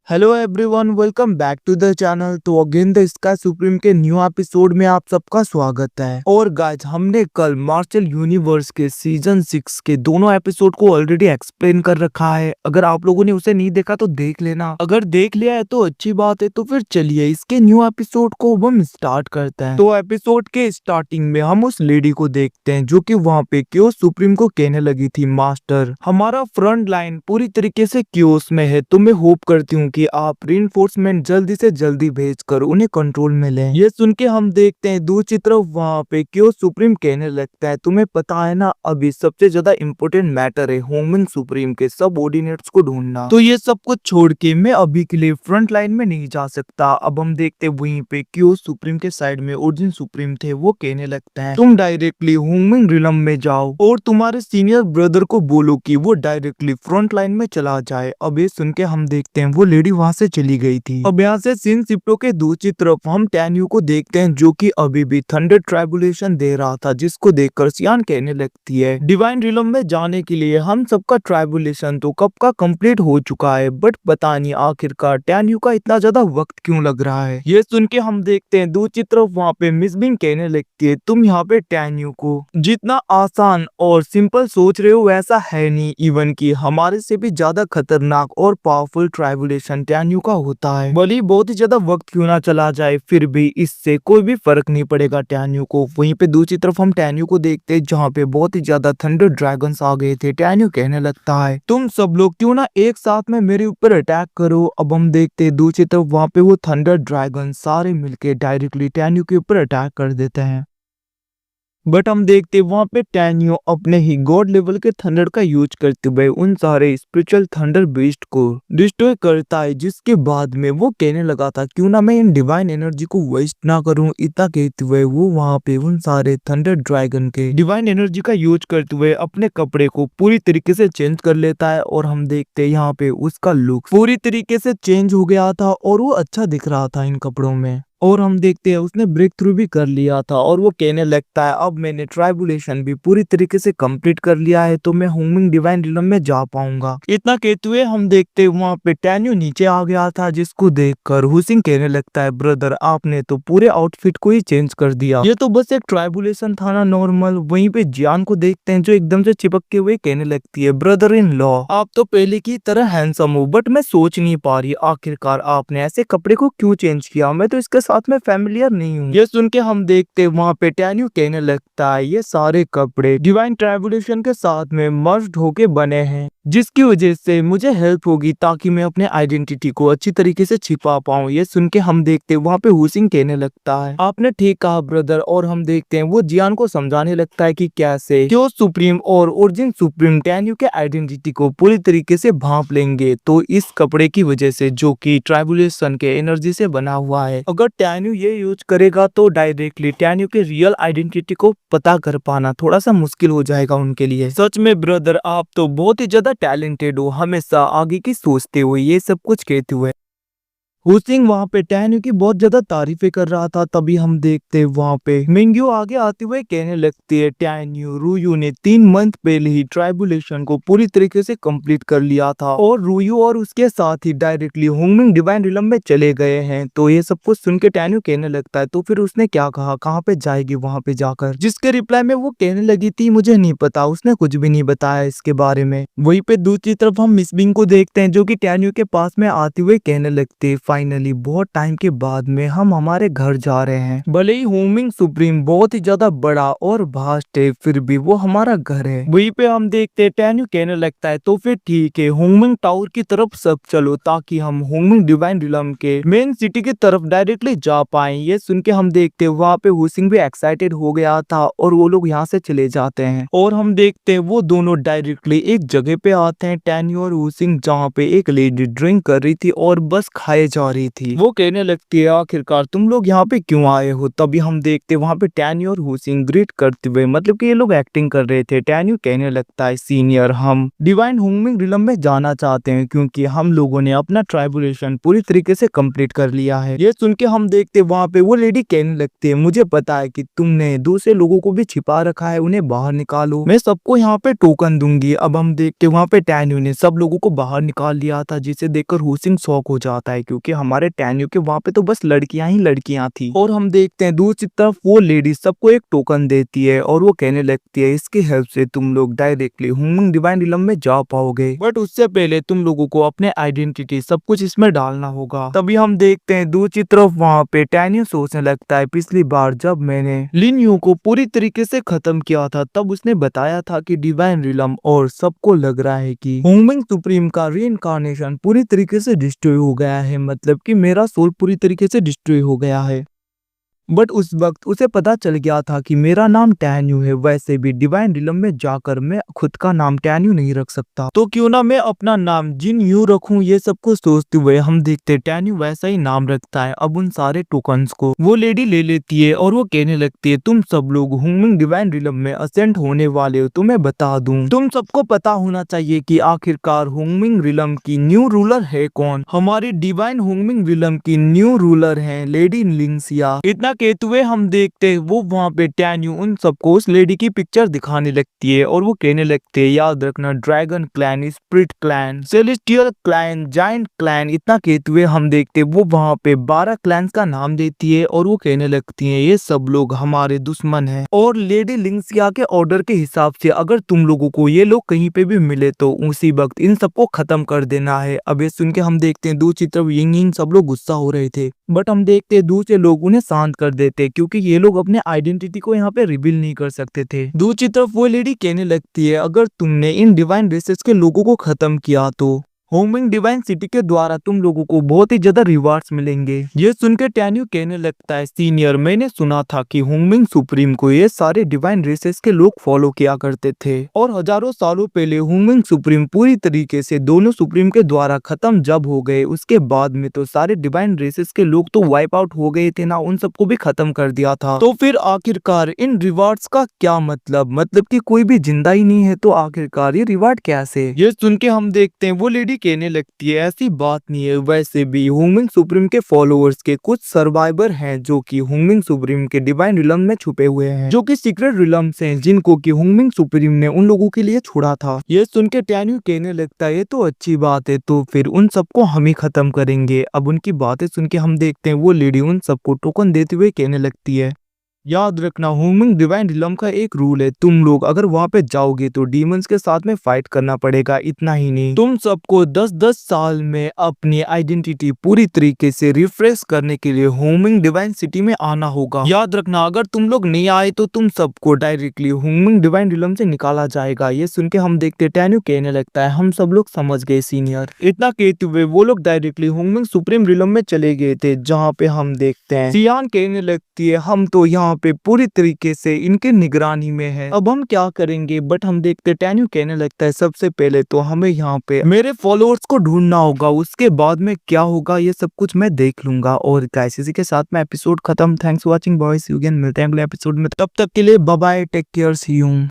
Hello everyone, welcome back to the channel. तो again the Sky Supreme के new episode में आप सबका स्वागत है। और गाइज, हमने कल मार्शल यूनिवर्स के सीजन 6 के दोनों एपिसोड को ऑलरेडी एक्सप्लेन कर रखा है। अगर आप लोगों ने उसे नहीं देखा तो देख लेना, अगर देख लिया है तो अच्छी बात है। तो फिर चलिए इसके न्यू एपिसोड को हम स्टार्ट करते हैं। तो एपिसोड के स्टार्टिंग में हम उस लेडी को देखते हैं जो कि वहाँ पे क्योस सुप्रीम को कहने लगी थी, मास्टर हमारा फ्रंट लाइन पूरी तरीके से क्योस में है, तो मैं होप करती हूँ कि आप रिइंफोर्समेंट जल्दी से जल्दी भेजकर उन्हें कंट्रोल में लें। ये सुन के हम देखते हैं दूसरी तरफ वहाँ पे क्योस सुप्रीम कहने लगता है, तुम्हें पता है ना अभी सबसे ज्यादा इम्पोर्टेंट मैटर है होमिंग सुप्रीम के सब ऑर्डिनेट्स को ढूंढना। तो ये सब कुछ छोड़ के मैं अभी के लिए फ्रंट लाइन में नहीं जा सकता। अब हम देखते वहीं पे क्योस सुप्रीम के साइड में ओरिजिन सुप्रीम थे, वो कहने लगता है तुम डायरेक्टली होमिंग रिलम में जाओ और तुम्हारे सीनियर ब्रदर को बोलो कि वो डायरेक्टली फ्रंट लाइन में चला जाए। अब ये सुन के हम देखते हैं वो लेडी वहां से चली गई थी। अब यहाँ से सिन सिप्टो के दूसरी तरफ हम टैन्यू को देखते हैं जो कि अभी भी थंडर ट्राइबुलेशन दे रहा था, जिसको देखकर सियान कहने लगती है डिवाइन रिलम में जाने के लिए हम सबका ट्राइबुलेशन तो कब का कंप्लीट हो चुका है, बट पता नहीं आखिरकार टैन्यू का इतना ज्यादा वक्त क्यों लग रहा है। ये सुन के हम देखते हैं दूसरी तरफ वहाँ पे मिस बिंग कहने लगती है तुम यहाँ पे टैन्यू को जितना आसान और सिंपल सोच रहे हो वैसा है नहीं, इवन की हमारे से भी ज्यादा खतरनाक और पावरफुल ट्राइबुलेशन टैन्यू का होता है। भले बहुत ही ज्यादा वक्त क्यों ना चला जाए, फिर भी इससे कोई भी फर्क नहीं पड़ेगा टैन्यू को। वहीं पे दूसरी तरफ हम टैन्यू को देखते हैं जहाँ पे बहुत ही ज्यादा थंडर ड्रैगन्स आ गए थे। टैन्यू कहने लगता है तुम सब लोग क्यों ना एक साथ में मेरे ऊपर अटैक करो। अब हम देखते हैं दूसरी तरफ वहाँ पे वो थंडर ड्रैगन सारे मिलके डायरेक्टली टैन्यू के ऊपर अटैक कर देते हैं। बट हम देखते वहां पे टैन्यू अपने ही गॉड लेवल के थंडर का यूज करते हुए उन सारे स्पिरिचुअल थंडर बीस्ट को डिस्ट्रॉय करता है, जिसके बाद में वो कहने लगा था क्यों ना मैं इन डिवाइन एनर्जी को वेस्ट ना करूं। इतना कहते हुए वो वहां पे उन सारे थंडर ड्रैगन के डिवाइन एनर्जी का यूज करते हुए अपने कपड़े को पूरी तरीके से चेंज कर लेता है। और हम देखते यहाँ पे उसका लुक पूरी तरीके से चेंज हो गया था और वो अच्छा दिख रहा था इन कपड़ों में। और हम देखते हैं उसने ब्रेक थ्रू भी कर लिया था और वो कहने लगता है अब मैंने ट्राइबुलेशन भी पूरी तरीके से कंप्लीट कर लिया है, तो मैं होमिंग डिवाइन रिलम में जा पाऊंगा। इतना कहते हुए हम देखते हैं वहाँ पे टैन्यू नीचे आ गया था, जिसको देखकर हुसिंग कहने लगता है ब्रदर आपने तो पूरे आउटफिट को ही चेंज कर दिया, ये तो बस एक ट्राइबुलेशन था ना नॉर्मल। वहीं पे जियान को देखते हैं जो एकदम से चिपक के हुए कहने लगती है ब्रदर इन लॉ आप तो पहले की तरह हैंडसम हो, बट मैं सोच नहीं पा रही आखिरकार आपने ऐसे कपड़े को क्यों चेंज किया, मैं तो इसके साथ में फैमिलियर नहीं हूँ। ये सुन के हम देखते वहाँ पे टैन्यू कहने लगता है ये सारे कपड़े डिवाइन ट्राइबुलेशन के साथ में मर्ज्ड होके बने हैं, जिसकी वजह से मुझे हेल्प होगी ताकि मैं अपने आइडेंटिटी को अच्छी तरीके से छिपा पाऊँ। ये सुन के हम देखते वहाँ पे हुसिंग कहने लगता है आपने ठीक कहा ब्रदर। और हम देखते हैं वो जियान को समझाने लगता है कि कैसे क्यों सुप्रीम और ओरिजिन सुप्रीम टैन्यू के आइडेंटिटी को पूरी तरीके से भांप लेंगे, तो इस कपड़े की वजह से जो कि ट्राइबुलेशन के एनर्जी से बना हुआ है, अगर टैन्यू ये यूज करेगा तो डायरेक्टली टैन्यू के रियल आइडेंटिटी को पता कर पाना थोड़ा सा मुश्किल हो जाएगा उनके लिए। सच में ब्रदर आप तो बहुत ही ज्यादा टैलेंटेड हो, हमेशा आगे की सोचते हुए ये सब कुछ कहते हुए हुसिंग वहाँ पे टैन्यू की बहुत ज्यादा तारीफें कर रहा था। तभी हम देखते वहाँ पे मिंग्यू आगे आते हुए कहने लगती है टैन्यू रूयू ने 3 मंथ पहले ही ट्राइबुलेशन को पूरी तरीके से कंप्लीट कर लिया था और रूयू और उसके साथ ही डायरेक्टली होमिंग डिवाइन रिलम में चले गए हैं। तो ये सब कुछ सुन के टैन्यू कहने लगता है तो फिर उसने क्या कहा, कहाँ पे जाएगी वहाँ पे जाकर, जिसके रिप्लाई में वो कहने लगी थी मुझे नहीं पता, उसने कुछ भी नहीं बताया इसके बारे में। वहीं पे दूसरी तरफ हम मिस बिंग को देखते हैं जो कि टैन्यू के पास में आते हुए कहने लगते फाइनली बहुत टाइम के बाद में हम हमारे घर जा रहे हैं। भले ही होमिंग सुप्रीम बहुत ही ज्यादा बड़ा और भास्ट है, फिर भी वो हमारा घर है। वहीं पे हम देखते हैं टैन्यू कहने लगता है तो फिर ठीक है होमिंग टावर की तरफ सब चलो ताकि हम होमिंग डिवाइन रिलम के मेन सिटी की तरफ डायरेक्टली जा पाए। ये सुन के हम देखते हैं वहाँ पे हुसिंग भी एक्साइटेड हो गया था और वो लोग यहाँ से चले जाते हैं। और हम देखते हैं वो दोनों डायरेक्टली एक जगह पे आते हैं टैन्यू और हुसिंग, जहाँ पे एक लेडी ड्रिंक कर रही थी और बस खाए जा चाह रही थी। वो कहने लगती है आखिरकार तुम लोग यहाँ पे क्यों आए हो। तभी हम देखते वहाँ पे टैन्यू और हुसिंग ग्रीट करते हुए, मतलब कि ये लोग एक्टिंग कर रहे थे। टैन्यू कहने लगता है सीनियर, हम डिवाइन हुंगमिंग रिलम में जाना चाहते हैं क्योंकि हम लोगों ने अपना ट्राइबुलेशन पूरी तरीके से कंप्लीट कर लिया है। ये सुन के हम देखते वहाँ पे वो लेडी कहने लगती है मुझे पता है कि तुमने दूसरे लोगों को भी छिपा रखा है, उन्हें बाहर निकालो, मैं सबको यहाँ पे टोकन दूंगी। अब हम देखते वहाँ पे टैन्यू ने सब लोगों को बाहर निकाल लिया था, जिसे देखकर हुसिंग शॉक हो जाता है क्योंकि हमारे टैन्यू के वहाँ पे तो बस लड़कियां ही लड़कियां थी। और हम देखते हैं दूसरी तरफ वो लेडी सबको एक टोकन देती है और वो कहने लगती है इसकी हेल्प से तुम लोग डायरेक्टली हुंगमिंग डिवाइन रिलम में जा पाओगे, बट उससे पहले तुम लोगों को अपने आइडेंटिटी सब कुछ इसमें डालना होगा। तभी हम देखते हैं दूसरी तरफ वहाँ पे टैन्यू सोचने लगता है पिछली बार जब मैंने लिन यू को पूरी तरीके से खत्म किया था तब उसने बताया था कि डिवाइन रिलम, और सबको लग रहा है कि हुंगमिंग सुप्रीम का रीइंकार्नेशन पूरी तरीके से डिस्ट्रॉय हो गया है, मतलब कि मेरा सोल पूरी तरीके से डिस्ट्रॉय हो गया है। बट उस वक्त उसे पता चल गया था कि मेरा नाम टैन्यू है, वैसे भी डिवाइन रिलम में जाकर मैं खुद का नाम टैन्यू नहीं रख सकता, तो क्यों ना मैं अपना नाम जिन यू रखूं। ये सब कुछ सोचते हुए हम देखते टैन्यू वैसा ही नाम रखता है। अब उन सारे टोकन्स को वो लेडी ले लेती है और वो कहने लगती है तुम सब लोग हुंगमिंग डिवाइन रिलम में असेंट होने वाले हो, तुम्हें बता दूं तुम सबको पता होना चाहिए कि आखिरकार हुंगमिंग रिलम की न्यू रूलर है कौन। हमारी डिवाइन हुंगमिंग रिलम की न्यू रूलर है लेडी लिंगसिया। इतना कहते हुए हम देखते हैं वो वहाँ पे टैन्यू उन सबको उस लेडी की पिक्चर दिखाने लगती है और वो कहने लगते हैं याद रखना dragon clan, spirit clan, celestial clan, giant clan. इतना कहते हुए हम देखते वो वहाँ पे 12 क्लैंस का नाम देती है और वो कहने लगती है ये सब लोग हमारे दुश्मन हैं और लेडी लिंगसिया के ऑर्डर के हिसाब से अगर तुम लोगों को ये लोग कहीं पे भी मिले तो उसी वक्त इन सबको खत्म कर देना है। अब ये सुन के हम देखते हैं दूसरी तरफ यिंग यिंग सब लोग गुस्सा हो रहे थे, बट हम देखते हैं दूसरे लोग उन्हें शांत कर देते क्योंकि ये लोग अपने आइडेंटिटी को यहाँ पे रिवील नहीं कर सकते थे। दूसरी तरफ वो लेडी कहने लगती है अगर तुमने इन डिवाइन रेसेस के लोगों को खत्म किया तो हुंगमिंग डिवाइन सिटी के द्वारा तुम लोगों को बहुत ही ज्यादा रिवार्ड्स मिलेंगे। ये सुनकर टैन्यू कहने लगता है सीनियर, मैंने सुना था कि हुंगमिंग सुप्रीम को ये सारे डिवाइन रेसेस के लोग फॉलो किया करते थे और हजारों सालों पहले हुंगमिंग सुप्रीम पूरी तरीके से दोनों सुप्रीम के द्वारा खत्म जब हो गए उसके बाद में तो सारे डिवाइन रेसेस के लोग तो वाइप आउट हो गए थे ना, उन सबको भी खत्म कर दिया था। तो फिर आखिरकार इन रिवार्ड्स का क्या मतलब कि कोई भी जिंदा ही नहीं है, तो आखिरकार ये रिवार्ड कैसे। ये सुन के हम देखते हैं वो लेडी कहने लगती है ऐसी बात नहीं है, वैसे भी हुंगमिंग सुप्रीम के फॉलोअर्स के कुछ सर्वाइवर हैं जो कि हुंगमिंग सुप्रीम के डिवाइन रिलम में छुपे हुए हैं, जो कि सीक्रेट रिलम्स हैं जिनको कि हुंगमिंग सुप्रीम ने उन लोगों के लिए छोड़ा था। ये सुन के टैन्यू कहने लगता है ये तो अच्छी बात है, तो फिर उन सबको हम ही खत्म करेंगे। अब उनकी बातें सुन के हम देखते हैं वो लेडी उन सबको टोकन देते हुए कहने लगती है याद रखना हुंगमिंग डिवाइन रिलम का एक रूल है, तुम लोग अगर वहाँ पे जाओगे तो डीमंस के साथ में फाइट करना पड़ेगा। इतना ही नहीं, तुम सबको 10-10 साल में अपनी आइडेंटिटी पूरी तरीके से रिफ्रेश करने के लिए हुंगमिंग डिवाइन सिटी में आना होगा। याद रखना अगर तुम लोग नहीं आए तो तुम सबको डायरेक्टली हुंगमिंग डिवाइन रिलम से निकाला जाएगा। ये सुन के हम देखते टैन्यू कहने लगता है हम सब लोग समझ गए सीनियर। इतना कहते हुए वो लोग डायरेक्टली हुंगमिंग सुप्रीम रिलम में चले गए थे, जहाँ पे हम देखते हैं सियान कहने लगती है हम तो यहाँ पे पूरी तरीके से इनके निगरानी में है, अब हम क्या करेंगे। बट हम देखते टैन्यू कहने लगता है सबसे पहले तो हमें यहाँ पे मेरे फॉलोअर्स को ढूंढना होगा, उसके बाद में क्या होगा ये सब कुछ मैं देख लूंगा। और गाइस इसी के साथ में एपिसोड खत्म। Thanks for watching boys, you again मिलते हैं अगले एपिसोड में, तब तक के लिए bye bye, take care, see you.